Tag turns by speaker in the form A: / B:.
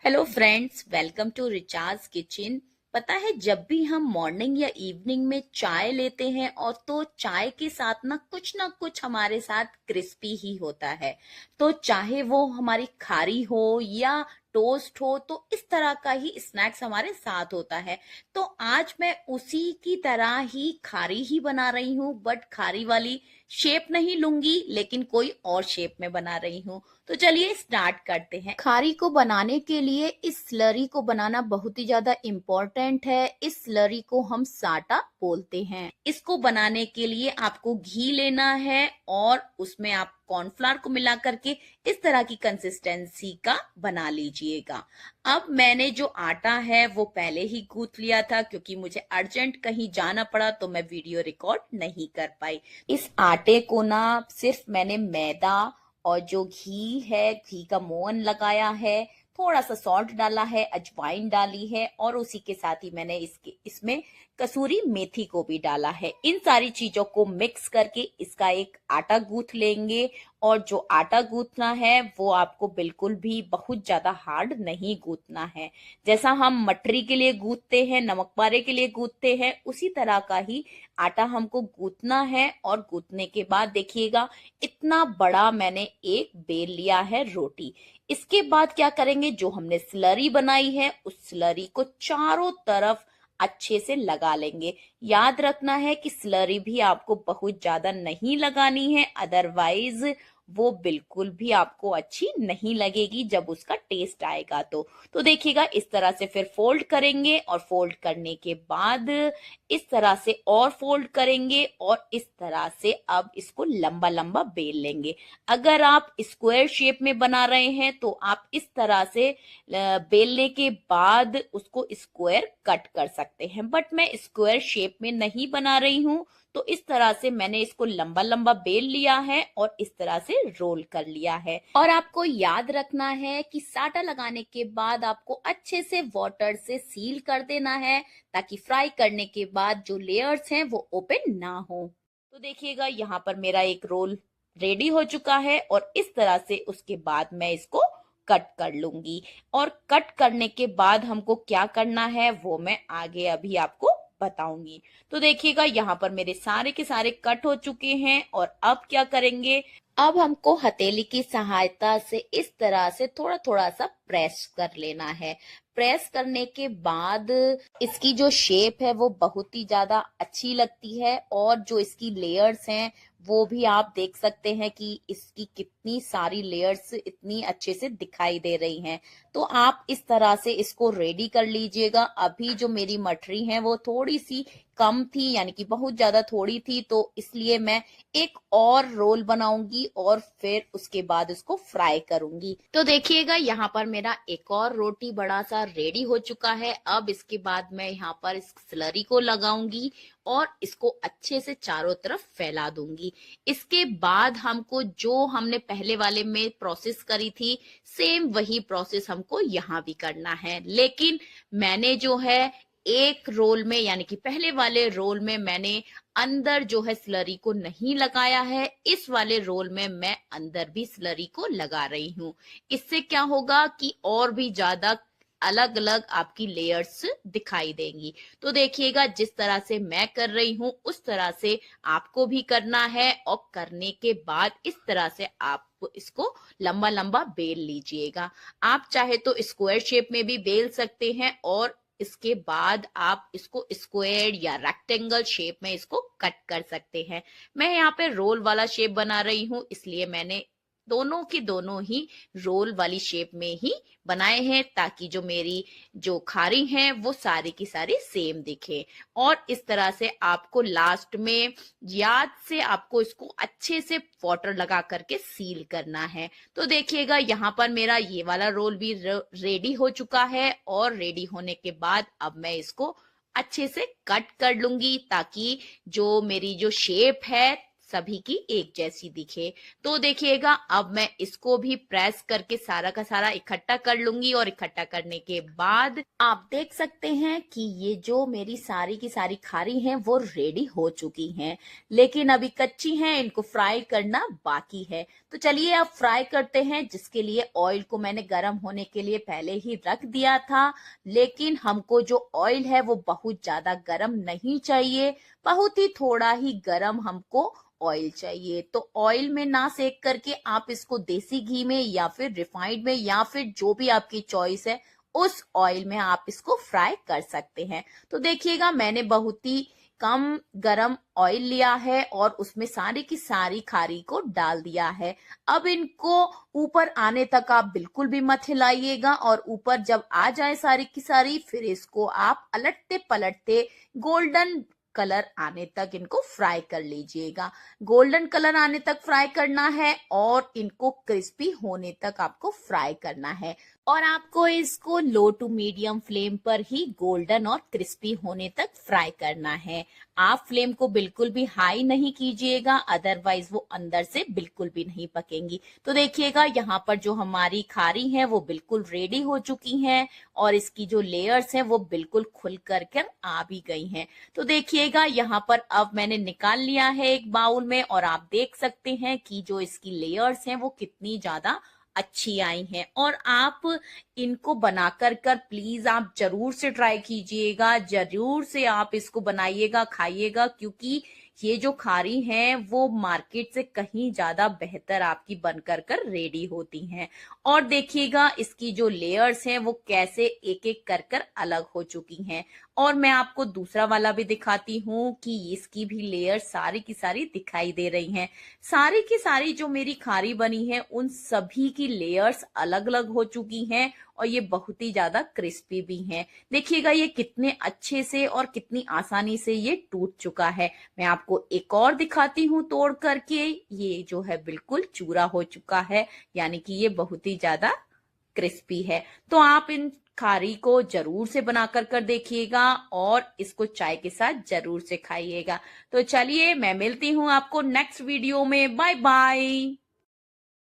A: Hello friends, welcome to Recharge Kitchen. पता है, जब भी हम मॉर्निंग या इवनिंग में चाय लेते हैं और तो चाय के साथ ना कुछ हमारे साथ क्रिस्पी ही होता है। तो चाहे वो हमारी खारी हो या टोस्ट हो, तो इस तरह का ही स्नैक्स हमारे साथ होता है। तो आज मैं उसी की तरह ही खारी ही बना रही हूँ, बट खारी वाली शेप नहीं लूंगी, लेकिन कोई और शेप में बना रही हूँ। तो चलिए स्टार्ट करते हैं। खारी को बनाने के लिए इस स्लरी को बनाना बहुत ही ज्यादा इम्पोर्टेंट है। इस स्लरी को हम साटा बोलते हैं। इसको बनाने के लिए आपको घी लेना है और उसमें आप कॉर्नफ्लावर को मिला करके इस तरह की कंसिस्टेंसी का बना लीजिएगा। अब मैंने जो आटा है वो पहले ही गूंथ लिया था, क्योंकि मुझे अर्जेंट कहीं जाना पड़ा तो मैं वीडियो रिकॉर्ड नहीं कर पाई। इस आटे को ना सिर्फ मैंने मैदा और जो घी है, घी का मोहन लगाया है, थोड़ा सा सॉल्ट डाला है, अजवाइन डाली है और उसी के साथ ही मैंने इसमें कसूरी मेथी को भी डाला है। इन सारी चीजों को मिक्स करके इसका एक आटा गूंथ लेंगे। और जो आटा गूंथना है वो आपको बिल्कुल भी बहुत ज्यादा हार्ड नहीं गूंथना है। जैसा हम मटरी के लिए गूंथते हैं, नमक पारे के लिए गूंथते हैं, उसी तरह का ही आटा हमको गूंथना है। और गूंथने के बाद देखिएगा, इतना बड़ा मैंने एक बेल लिया है रोटी। इसके बाद क्या करेंगे, जो हमने स्लरी बनाई है उस स्लरी को चारों तरफ अच्छे से लगा लेंगे। याद रखना है कि स्लरी भी आपको बहुत ज्यादा नहीं लगानी है, अदरवाइज वो बिल्कुल भी आपको अच्छी नहीं लगेगी जब उसका टेस्ट आएगा। तो देखिएगा, इस तरह से फिर फोल्ड करेंगे और फोल्ड करने के बाद इस तरह से और फोल्ड करेंगे और इस तरह से अब इसको लंबा लंबा बेल लेंगे। अगर आप स्क्वायर शेप में बना रहे हैं तो आप इस तरह से बेलने के बाद उसको स्क्वायर कट कर सकते हैं, बट मैं स्क्वायर शेप में नहीं बना रही हूं। तो इस तरह से मैंने इसको लंबा लंबा बेल लिया है और इस तरह से रोल कर लिया है। और आपको याद रखना है कि साटा लगाने के बाद आपको अच्छे से वाटर से सील कर देना है, ताकि फ्राई करने के बाद जो लेयर्स हैं वो ओपन ना हो। तो देखिएगा, यहाँ पर मेरा एक रोल रेडी हो चुका है और इस तरह से उसके बाद मैं इसको कट कर लूंगी। और कट करने के बाद हमको क्या करना है वो मैं आगे अभी आपको बताऊंगी। तो देखिएगा, यहाँ पर मेरे सारे के सारे कट हो चुके हैं और अब क्या करेंगे, अब हमको हथेली की सहायता से इस तरह से थोड़ा थोड़ा सा प्रेस कर लेना है। प्रेस करने के बाद इसकी जो शेप है वो बहुत ही ज्यादा अच्छी लगती है। और जो इसकी लेयर्स हैं वो भी आप देख सकते हैं कि इसकी कितनी सारी लेयर्स इतनी अच्छे से दिखाई दे रही हैं। तो आप इस तरह से इसको रेडी कर लीजिएगा। अभी जो मेरी मठरी है वो थोड़ी सी कम थी, यानी कि बहुत ज्यादा थोड़ी थी, तो इसलिए मैं एक और रोल बनाऊंगी और फिर उसके बाद उसको फ्राई करूंगी। तो देखिएगा, यहाँ पर मेरा एक और रोटी बड़ा सा रेडी हो चुका है। अब इसके बाद मैं यहाँ पर इस स्लरी को लगाऊंगी और इसको अच्छे से चारों तरफ फैला दूंगी। इसके बाद हमको जो हमने पहले वाले में प्रोसेस करी थी, सेम वही प्रोसेस हमको यहाँ भी करना है। लेकिन मैंने जो है एक रोल में, यानी कि पहले वाले रोल में मैंने अंदर जो है स्लरी को नहीं लगाया है। इस वाले रोल में मैं अंदर भी स्लरी को लगा रही हूँ। इससे क्या होगा कि और भी ज्यादा अलग अलग आपकी लेयर्स दिखाई देंगी। तो देखिएगा, जिस तरह से मैं कर रही हूँ उस तरह से आपको भी करना है। और करने के बाद इस तरह से आप इसको लंबा लंबा बेल लीजिएगा। आप चाहे तो स्क्वायर शेप में भी बेल सकते हैं और इसके बाद आप इसको स्क्वायर या रेक्टेंगल शेप में इसको कट कर सकते हैं। मैं यहाँ पे रोल वाला शेप बना रही हूँ, इसलिए मैंने दोनों की दोनों ही रोल वाली शेप में ही बनाए हैं, ताकि जो मेरी जो खारी हैं वो सारी की सारी सेम दिखे। और इस तरह से आपको लास्ट में याद से आपको इसको अच्छे से वाटर लगा करके सील करना है। तो देखिएगा, यहाँ पर मेरा ये वाला रोल भी रेडी हो चुका है। और रेडी होने के बाद अब मैं इसको अच्छे से कट कर लूंगी, ताकि जो मेरी जो शेप है सभी की एक जैसी दिखे। तो देखिएगा अब मैं इसको भी प्रेस करके सारा का सारा इकट्ठा कर लूंगी, और इकट्ठा करने के बाद आप देख सकते हैं कि ये जो मेरी सारी की सारी खारी हैं वो रेडी हो चुकी हैं, लेकिन अभी कच्ची हैं, इनको फ्राई करना बाकी है। तो चलिए अब फ्राई करते हैं, जिसके लिए ऑयल को मैंने गर्म होने के लिए पहले ही रख दिया था। लेकिन हमको जो ऑयल है वो बहुत ज्यादा गर्म नहीं चाहिए, बहुत ही थोड़ा ही गर्म हमको ऑयल चाहिए। तो ऑयल में ना सेक करके आप इसको देसी घी में या फिर रिफाइंड में या फिर जो भी आपकी चॉइस है उस ऑयल में आप इसको फ्राई कर सकते हैं। तो देखिएगा मैंने बहुत ही कम गरम ऑयल लिया है और उसमें सारी की सारी खारी को डाल दिया है। अब इनको ऊपर आने तक आप बिल्कुल भी मत हिलाइएगा, और ऊपर जब आ जाए सारी की सारी, फिर इसको आप अलटते पलटते गोल्डन कलर आने तक इनको फ्राई कर लीजिएगा। गोल्डन कलर आने तक फ्राई करना है और इनको क्रिस्पी होने तक आपको फ्राई करना है, और आपको इसको लो टू मीडियम फ्लेम पर ही गोल्डन और क्रिस्पी होने तक फ्राई करना है। आप फ्लेम को बिल्कुल भी हाई नहीं कीजिएगा, अदरवाइज वो अंदर से बिल्कुल भी नहीं पकेंगी। तो देखिएगा यहाँ पर जो हमारी खारी है वो बिल्कुल रेडी हो चुकी हैं, और इसकी जो लेयर्स हैं वो बिल्कुल खुल कर आ भी गई हैं। तो देखिएगा यहाँ पर अब मैंने निकाल लिया है एक बाउल में, और आप देख सकते हैं कि जो इसकी लेयर्स हैं वो कितनी ज्यादा अच्छी आई हैं। और आप इनको बनाकर प्लीज आप जरूर से ट्राई कीजिएगा, जरूर से आप इसको बनाइएगा, खाइएगा, क्योंकि ये जो खारी हैं वो मार्केट से कहीं ज्यादा बेहतर आपकी बनकर रेडी होती हैं। और देखिएगा इसकी जो लेयर्स हैं वो कैसे एक एक कर अलग हो चुकी हैं। और मैं आपको दूसरा वाला भी दिखाती हूँ कि इसकी भी लेयर सारी की सारी दिखाई दे रही हैं। सारी की सारी जो मेरी खारी बनी है उन सभी की लेयर्स अलग अलग हो चुकी हैं, और ये बहुत ही ज्यादा क्रिस्पी भी हैं। देखिएगा ये कितने अच्छे से और कितनी आसानी से ये टूट चुका है। मैं आपको एक और दिखाती हूँ तोड़ करके, ये जो है बिल्कुल चूरा हो चुका है, यानी कि ये बहुत ही ज्यादा क्रिस्पी है। तो आप इन खारी को जरूर से बनाकर देखिएगा, और इसको चाय के साथ जरूर से खाइएगा। तो चलिए मैं मिलती हूँ आपको नेक्स्ट वीडियो में। Bye bye.